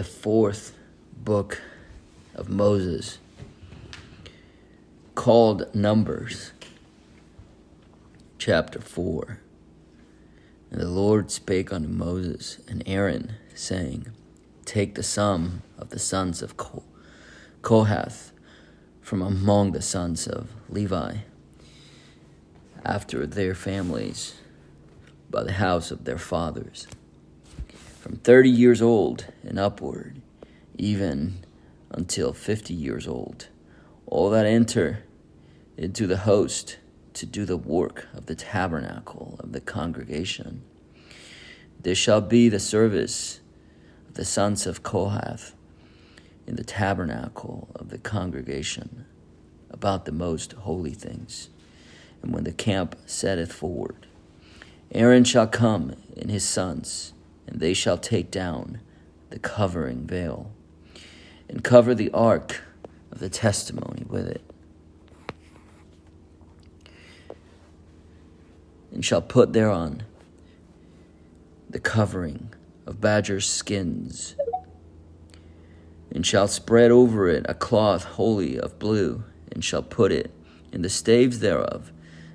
the fourth book of Moses, called Numbers, chapter 4. And the Lord spake unto Moses and Aaron, saying, Take the sum of the sons of Kohath from among the sons of Levi, after their families, by the house of their fathers, from 30 years old and upward, even until 50 years old, all that enter into the host to do the work of the tabernacle of the congregation. This shall be the service of the sons of Kohath in the tabernacle of the congregation about the most holy things. And when the camp setteth forward, Aaron shall come and his sons, and they shall take down the covering veil, and cover the ark of the testimony with it, and shall put thereon the covering of badgers' skins, and shall spread over it a cloth wholly of blue, and shall put it in the staves thereof,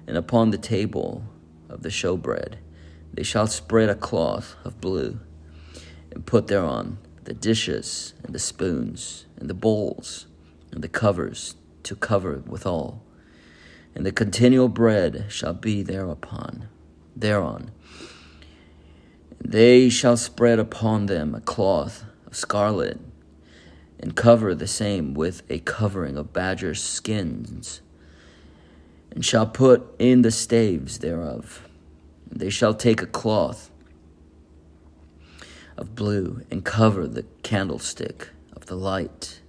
and upon the table of the showbread they shall spread a cloth of blue, and put thereon the dishes and the spoons and the bowls and the covers to cover it withal. And the continual bread shall be thereon. They shall spread upon them a cloth of scarlet, and cover the same with a covering of badgers' skins, and shall put in the staves thereof. And they shall take a cloth of blue, and cover the candlestick of the light,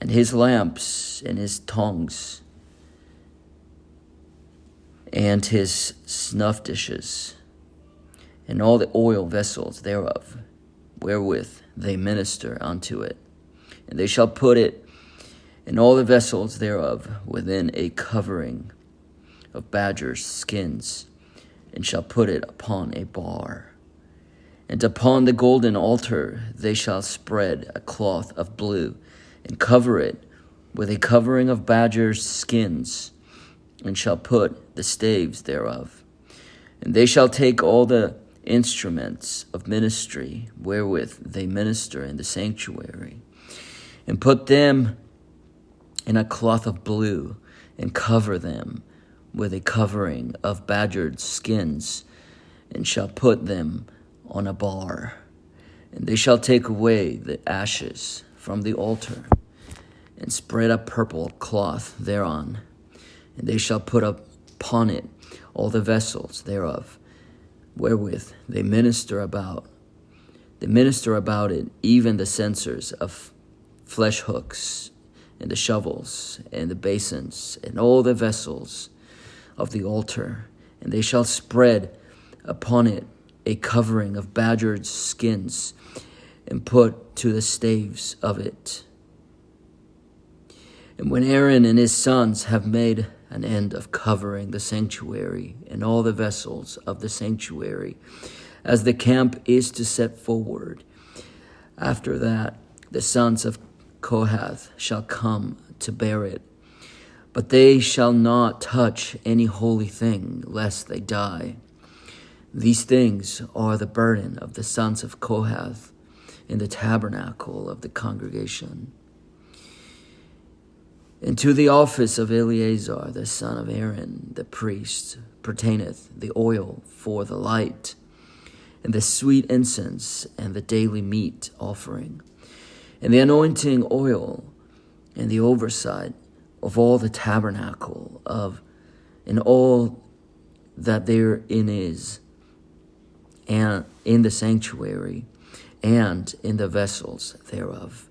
and his lamps, and his tongs, and his snuff dishes, and all the oil vessels thereof, wherewith they minister unto it. And they shall put it in all the vessels thereof within a covering of badgers' skins, and shall put it upon a bar. And upon the golden altar they shall spread a cloth of blue, and cover it with a covering of badgers' skins, and shall put the staves thereof. And they shall take all the instruments of ministry wherewith they minister in the sanctuary, and put them in a cloth of blue, and cover them with a covering of badgered skins, and shall put them on a bar. And they shall take away the ashes from the altar, and spread a purple cloth thereon. And they shall put upon it all the vessels thereof, wherewith they minister about. They minister about it, even the censers of flesh hooks, and the shovels, and the basins, and all the vessels of the altar. And they shall spread upon it a covering of badgered skins, and put to the staves of it. And when Aaron and his sons have made an end of covering the sanctuary and all the vessels of the sanctuary, as the camp is to set forward, after that the sons of Kohath shall come to bear it. But they shall not touch any holy thing, lest they die. These things are the burden of the sons of Kohath in the tabernacle of the congregation. And to the office of Eleazar the son of Aaron the priest pertaineth the oil for the light, and the sweet incense, and the daily meat offering, and the anointing oil, and the oversight of all the tabernacle and all that therein is, and in the sanctuary, and in the vessels thereof.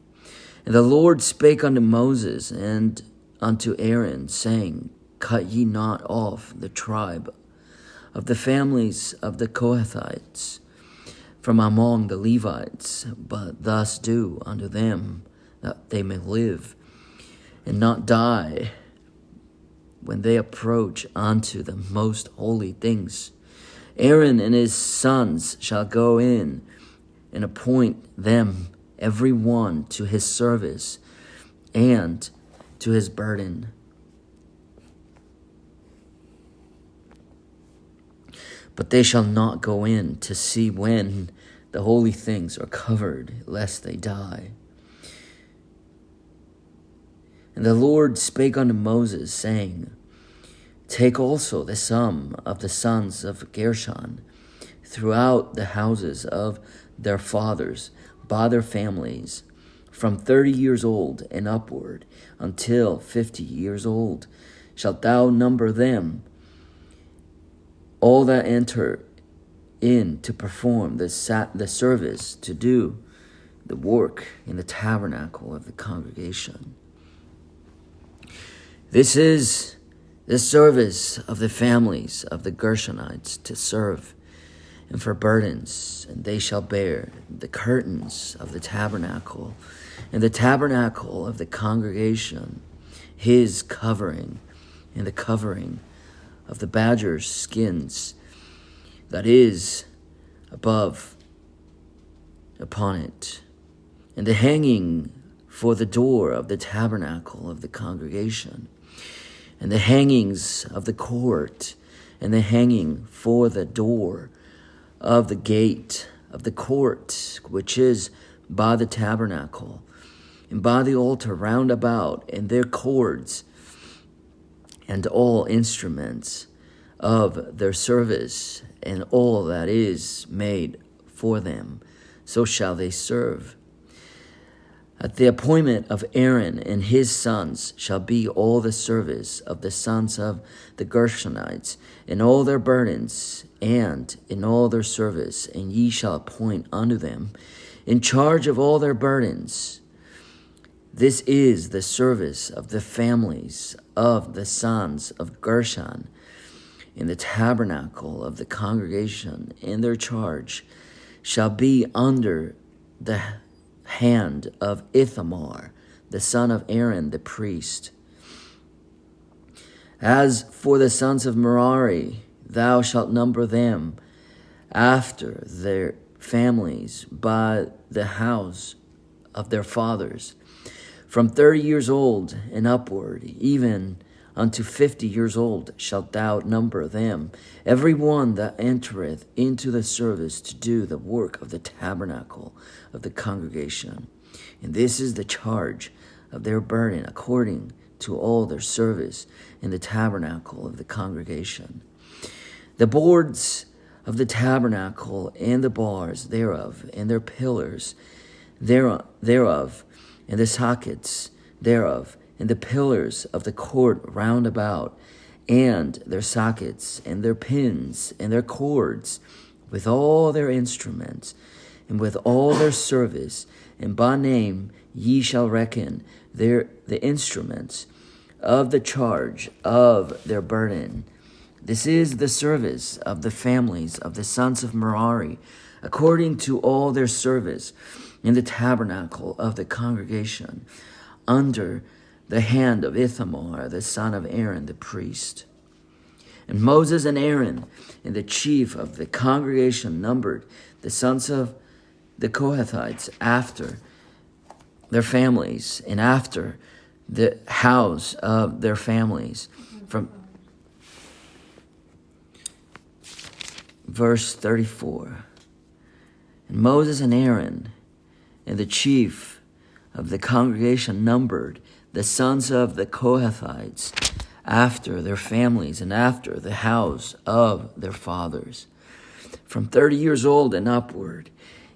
And the Lord spake unto Moses and unto Aaron, saying, Cut ye not off the tribe of the families of the Kohathites from among the Levites, but thus do unto them, that they may live, and not die when they approach unto the most holy things. Aaron and his sons shall go in and appoint them every one to his service and to his burden. But they shall not go in to see when the holy things are covered, lest they die. And the Lord spake unto Moses, saying, Take also the sum of the sons of Gershon throughout the houses of their fathers by their families, from 30 years old and upward until 50 years old, shalt thou number them, all that enter in to perform the service, to do the work in the tabernacle of the congregation. This is the service of the families of the Gershonites to serve and for burdens, and they shall bear the curtains of the tabernacle and the tabernacle of the congregation, his covering, and the covering of the badger's skins that is above upon it, and the hanging for the door of the tabernacle of the congregation, and the hangings of the court, and the hanging for the door of the gate of the court, which is by the tabernacle, and by the altar round about, and their cords, and all instruments of their service, and all that is made for them, so shall they serve. At the appointment of Aaron and his sons shall be all the service of the sons of the Gershonites, in all their burdens, and in all their service, and ye shall appoint unto them in charge of all their burdens. This is the service of the families of the sons of Gershon in the tabernacle of the congregation, in their charge shall be under the hand of Ithamar, the son of Aaron the priest. As for the sons of Merari, thou shalt number them after their families by the house of their fathers, from 30 years old and upward, even unto 50 years old shalt thou number them, every one that entereth into the service to do the work of the tabernacle of the congregation. And this is the charge of their burden according to all their service in the tabernacle of the congregation. The boards of the tabernacle and the bars thereof, and their pillars thereof, and the sockets thereof, and the pillars of the court round about, and their sockets, and their pins, and their cords, with all their instruments, and with all their service, and by name ye shall reckon the instruments of the charge of their burden. This is the service of the families of the sons of Merari, according to all their service in the tabernacle of the congregation, under the hand of Ithamar, the son of Aaron the priest. And Moses and Aaron and the chief of the congregation numbered the sons of the Kohathites after their families and after the house of their families. From verse 34. And Moses and Aaron and the chief of the congregation numbered the sons of the Kohathites after their families and after the house of their fathers, from 30 years old and upward,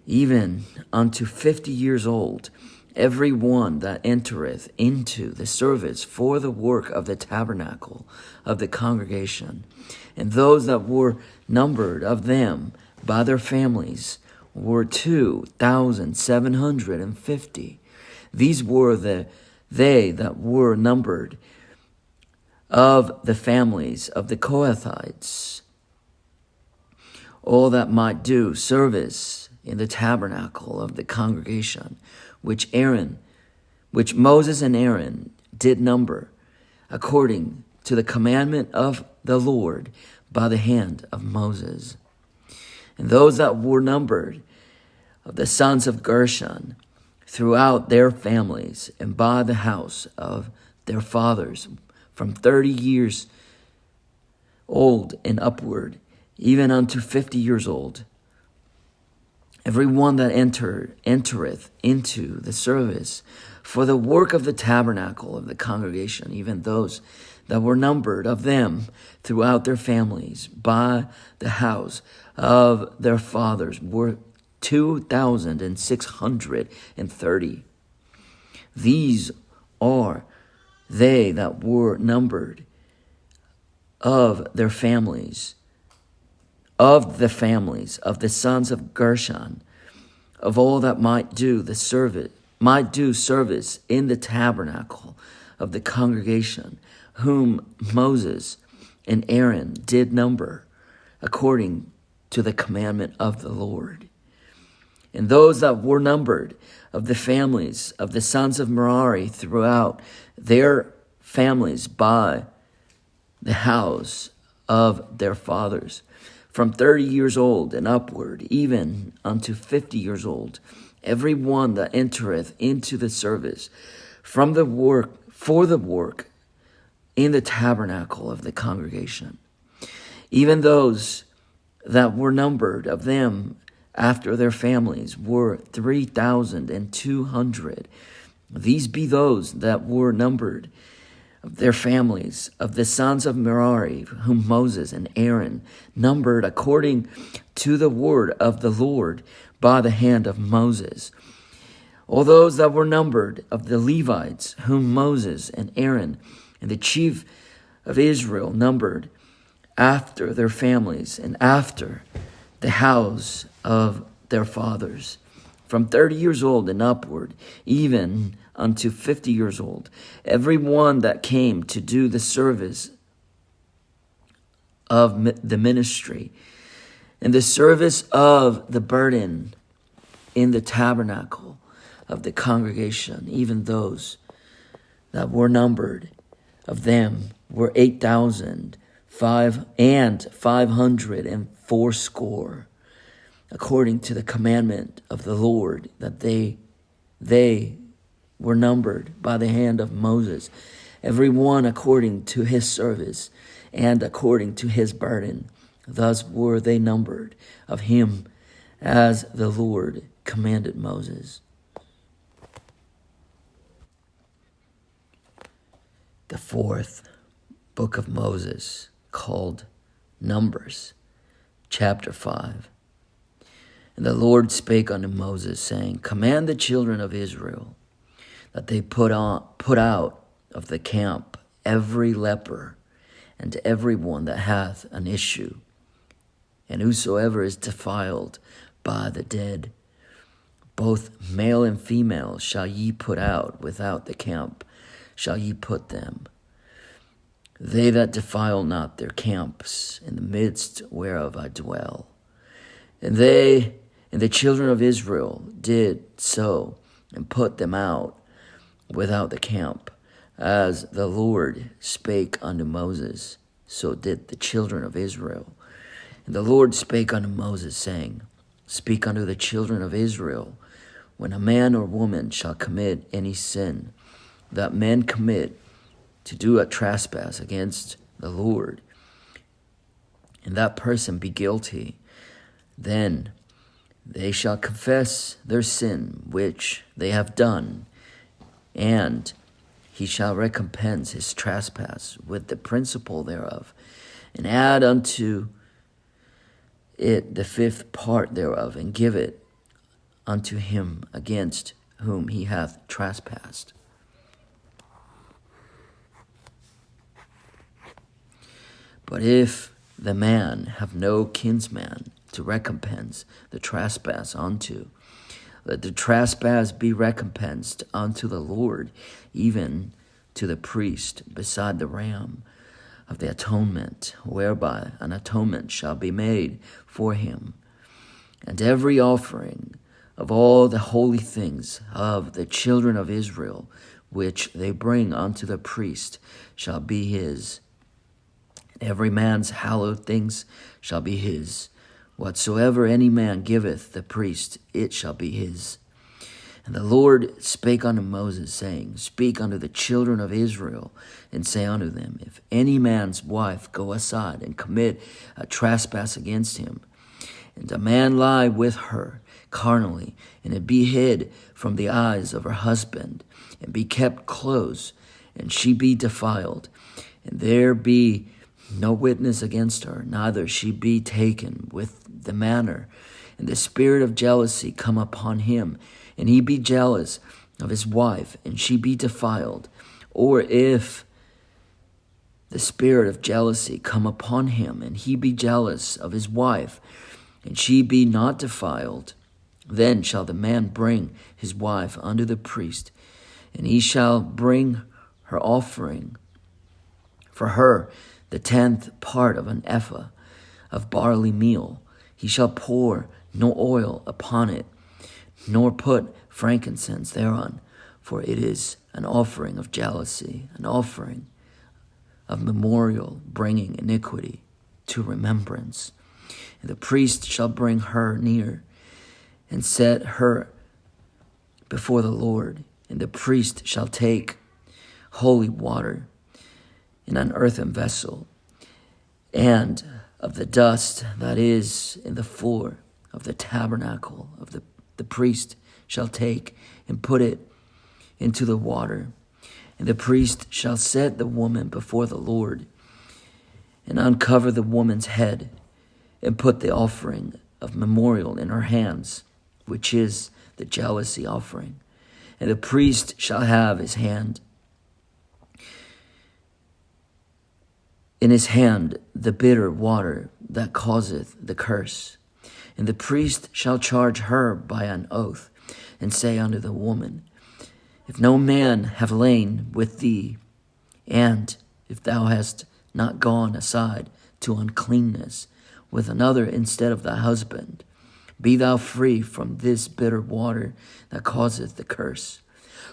even unto 50 years old, every one that entereth into the service for the work of the tabernacle of the congregation. And those that were numbered of them by their families were 2,750. These were they that were numbered of the families of the Kohathites, all that might do service in the tabernacle of the congregation, which Moses and Aaron did number, according to the commandment of the Lord by the hand of Moses. And those that were numbered of the sons of Gershon throughout their families and by the house of their fathers, from 30 years old and upward, even unto 50 years old. Every one that entereth into the service for the work of the tabernacle of the congregation, even those that were numbered of them throughout their families by the house of their fathers, were 2,630. These are they that were numbered of their families, of the families of the sons of Gershon, of all that might do service in the tabernacle of the congregation, whom Moses and Aaron did number according to the commandment of the Lord. And those that were numbered of the families of the sons of Merari throughout their families by the house of their fathers, from 30 years old and upward, even unto 50 years old, every one that entereth into the service for the work in the tabernacle of the congregation, even those that were numbered of them after their families were 3,200. These be those that were numbered of their families of the sons of Merari, whom Moses and Aaron numbered according to the word of the Lord by the hand of Moses. All those that were numbered of the Levites, whom Moses and Aaron and the chief of Israel numbered after their families and after the house of their fathers, from 30 years old and upward, even unto 50 years old, every one that came to do the service of the ministry and the service of the burden in the tabernacle of the congregation, even those that were numbered of them were 8,540, according to the commandment of the Lord, that they were numbered by the hand of Moses, every one according to his service and according to his burden. Thus were they numbered of him as the Lord commanded Moses. The fourth book of Moses, called Numbers, chapter 5. And the Lord spake unto Moses, saying, Command the children of Israel that they put out of the camp every leper and every one that hath an issue, and whosoever is defiled by the dead, both male and female shall ye put out without the camp, shall ye put them. They that defile not their camps, in the midst whereof I dwell. And the children of Israel did so, and put them out without the camp, as the Lord spake unto Moses, so did the children of Israel. And the Lord spake unto Moses, saying, Speak unto the children of Israel, when a man or woman shall commit any sin that men commit, to do a trespass against the Lord, and that person be guilty, then they shall confess their sin which they have done, and he shall recompense his trespass with the principal thereof, and add unto it the fifth part thereof, and give it unto him against whom he hath trespassed. But if the man have no kinsman to recompense the trespass unto, let the trespass be recompensed unto the Lord, even to the priest, beside the ram of the atonement, whereby an atonement shall be made for him. And every offering of all the holy things of the children of Israel, which they bring unto the priest, shall be his. Every man's hallowed things shall be his, Whatsoever any man giveth the priest, it shall be his. And the Lord spake unto Moses, saying, Speak unto the children of Israel, and say unto them, If any man's wife go aside and commit a trespass against him, and a man lie with her carnally, and it be hid from the eyes of her husband, and be kept close, and she be defiled, and there be no witness against her, neither she be taken with the manner, and the spirit of jealousy come upon him, and he be jealous of his wife, and she be defiled, or if the spirit of jealousy come upon him, and he be jealous of his wife, and she be not defiled, then shall the man bring his wife unto the priest, and he shall bring her offering for her, the 10th part of an ephah of barley meal. He shall pour no oil upon it, nor put frankincense thereon, for it is an offering of jealousy, an offering of memorial, bringing iniquity to remembrance. And the priest shall bring her near, and set her before the Lord. And the priest shall take holy water in an earthen vessel, and of the dust that is in the floor of the tabernacle of the priest shall take and put it into the water. And the priest shall set the woman before the Lord, and uncover the woman's head, and put the offering of memorial in her hands, which is the jealousy offering. And the priest shall have in his hand the bitter water that causeth the curse. And the priest shall charge her by an oath, and say unto the woman, If no man have lain with thee, and if thou hast not gone aside to uncleanness with another instead of thy husband, be thou free from this bitter water that causeth the curse.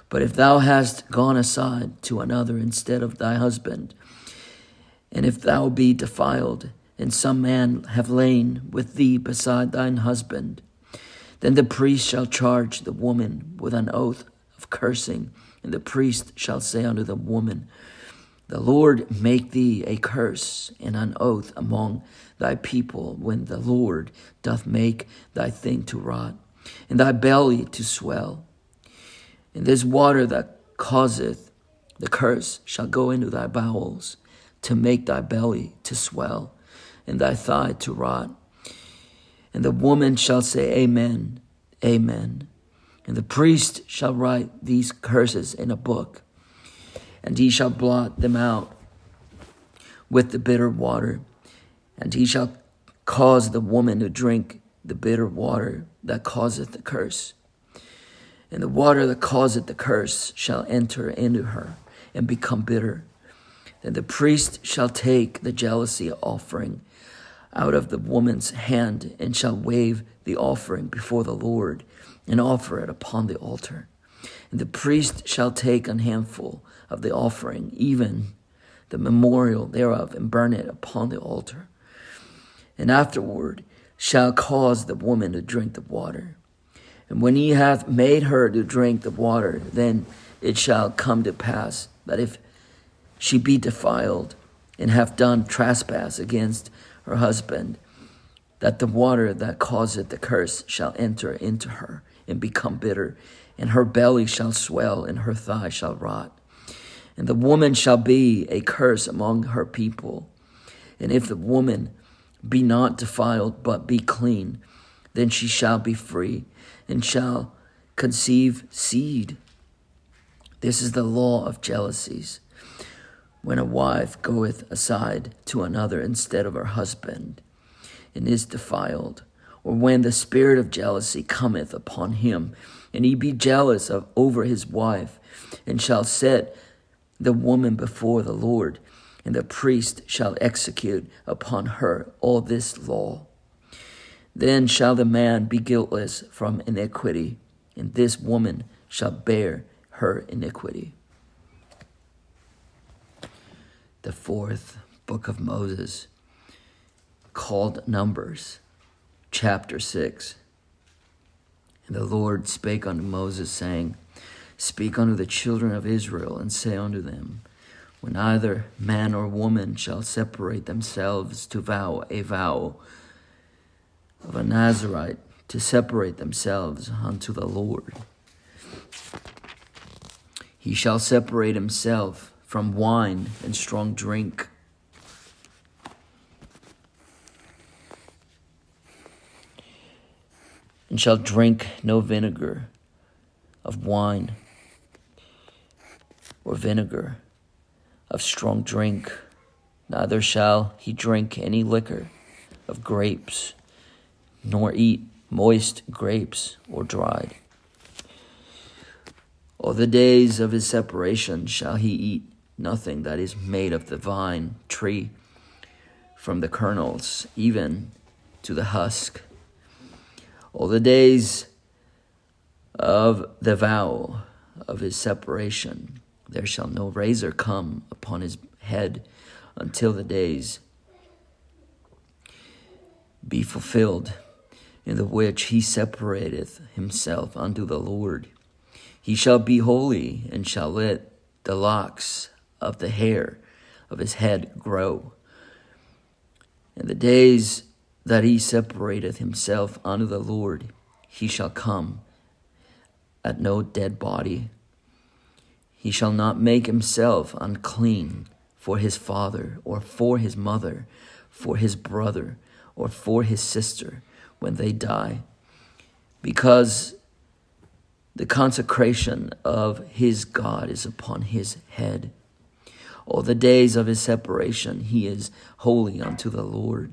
But if thou hast gone aside to another instead of thy husband, and if thou be defiled, and some man have lain with thee beside thine husband, then the priest shall charge the woman with an oath of cursing, and the priest shall say unto the woman, The Lord make thee a curse and an oath among thy people, when the Lord doth make thy thing to rot, and thy belly to swell. And this water that causeth the curse shall go into thy bowels, to make thy belly to swell, and thy thigh to rot. And the woman shall say, Amen, Amen. And the priest shall write these curses in a book, and he shall blot them out with the bitter water. And he shall cause the woman to drink the bitter water that causeth the curse. And the water that causeth the curse shall enter into her, and become bitter. Then the priest shall take the jealousy offering out of the woman's hand, and shall wave the offering before the Lord, and offer it upon the altar. And the priest shall take an handful of the offering, even the memorial thereof, and burn it upon the altar. And afterward shall cause the woman to drink the water. And when he hath made her to drink the water, then it shall come to pass that if she be defiled, and have done trespass against her husband, that the water that causeth the curse shall enter into her, and become bitter, and her belly shall swell, and her thigh shall rot. And the woman shall be a curse among her people. And if the woman be not defiled, but be clean, then she shall be free, and shall conceive seed. This is the law of jealousies. When a wife goeth aside to another instead of her husband, and is defiled, or when the spirit of jealousy cometh upon him, and he be jealous over his wife, and shall set the woman before the Lord, and the priest shall execute upon her all this law. Then shall the man be guiltless from iniquity, and this woman shall bear her iniquity. The fourth book of Moses, called Numbers. chapter 6. And the Lord spake unto Moses, saying, Speak unto the children of Israel, and say unto them, When either man or woman shall separate themselves to vow a vow of a Nazarite, to separate themselves unto the Lord, he shall separate himself from wine and strong drink, and shall drink no vinegar of wine, or vinegar of strong drink, neither shall he drink any liquor of grapes, nor eat moist grapes or dried. All the days of his separation shall he eat nothing that is made of the vine tree, from the kernels even to the husk. All the days of the vow of his separation, there shall no razor come upon his head until the days be fulfilled, in the which he separateth himself unto the Lord. He shall be holy, and shall let the locks of the hair of his head grow. And the days that he separateth himself unto the Lord, he shall come at no dead body. He shall not make himself unclean for his father, or for his mother, for his brother, or for his sister, when they die, because the consecration of his God is upon his head. All the days of his separation he is holy unto the Lord.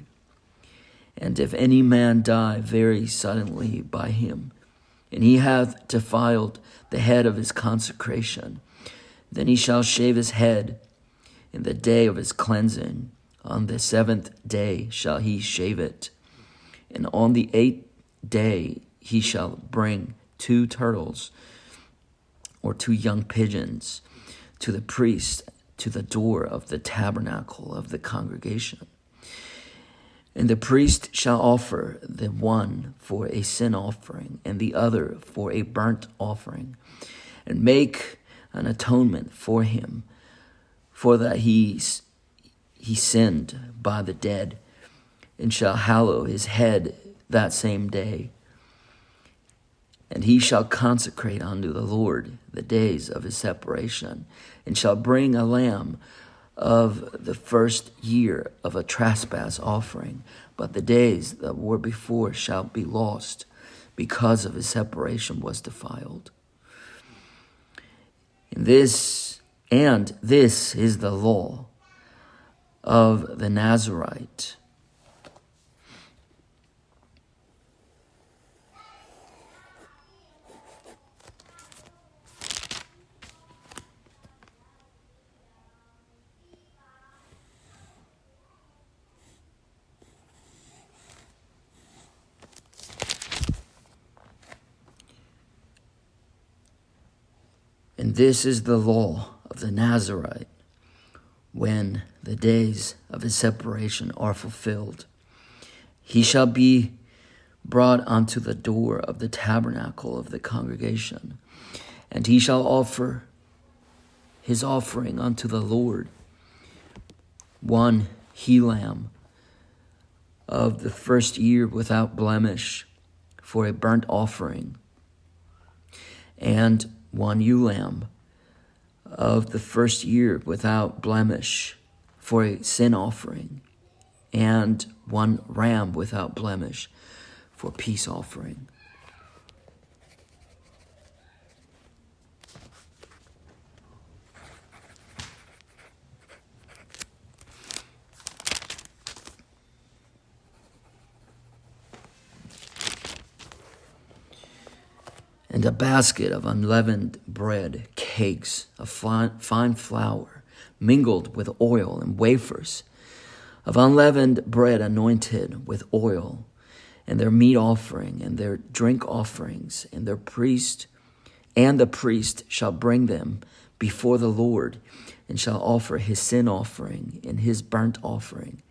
And if any man die very suddenly by him, and he hath defiled the head of his consecration, then he shall shave his head in the day of his cleansing. On the 7th day shall he shave it. And on the 8th day he shall bring 2 turtles or 2 young pigeons to the priest to the door of the tabernacle of the congregation. And the priest shall offer the one for a sin offering, and the other for a burnt offering, and make an atonement for him, for that he sinned by the dead, and shall hallow his head that same day. And he shall consecrate unto the Lord the days of his separation, and shall bring a lamb of the first year of a trespass offering. But the days that were before shall be lost, because of his separation was defiled. And this is the law of the Nazarite. And this is the law of the Nazarite, when the days of his separation are fulfilled. He shall be brought unto the door of the tabernacle of the congregation, and he shall offer his offering unto the Lord, 1 he-lamb of the first year without blemish for a burnt offering, and 1 ewe-lamb of the first year without blemish for a sin offering, and 1 ram without blemish for peace offering. And a basket of unleavened bread, cakes of fine flour, mingled with oil, and wafers of unleavened bread anointed with oil, and their meat offering, and their drink offerings, and the priest shall bring them before the Lord, and shall offer his sin offering and his burnt offering,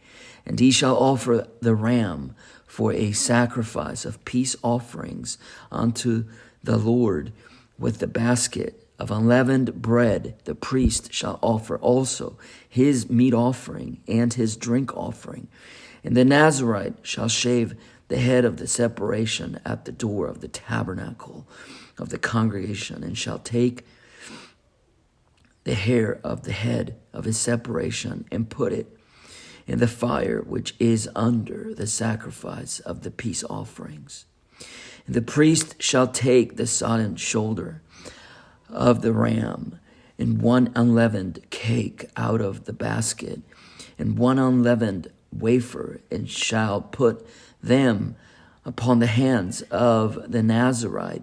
And he shall offer the ram for a sacrifice of peace offerings unto the Lord with the basket of unleavened bread. The priest shall offer also his meat offering and his drink offering. And the Nazarite shall shave the head of the separation at the door of the tabernacle of the congregation, and shall take the hair of the head of his separation and put it in the fire which is under the sacrifice of the peace offerings. And the priest shall take the sodden shoulder of the ram and one unleavened cake out of the basket and one unleavened wafer, and shall put them upon the hands of the Nazarite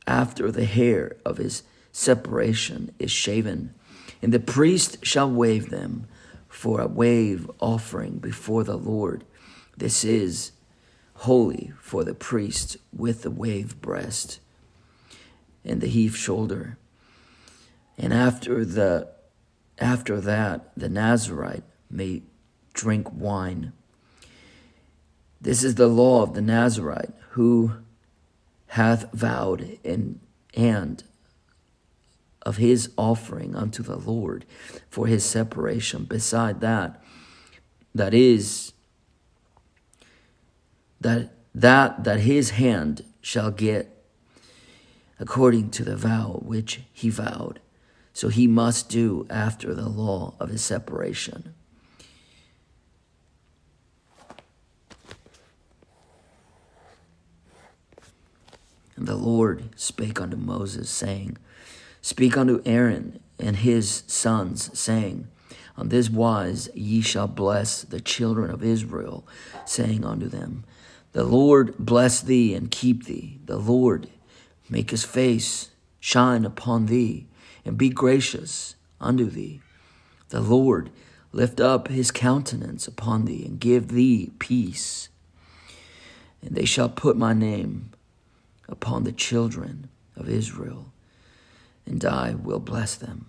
after the hair of his separation is shaven. And the priest shall wave them for a wave offering before the Lord. This is holy for the priest, with the wave breast and the heave shoulder. And after that, the Nazarite may drink wine. This is the law of the Nazarite, who hath vowed and of his offering unto the Lord for his separation. Beside that his hand shall get according to the vow which he vowed. So he must do after the law of his separation. And the Lord spake unto Moses, saying, Speak unto Aaron and his sons, saying, On this wise ye shall bless the children of Israel, saying unto them, The Lord bless thee and keep thee. The Lord make his face shine upon thee, and be gracious unto thee. The Lord lift up his countenance upon thee, and give thee peace. And they shall put my name upon the children of Israel, and I will bless them.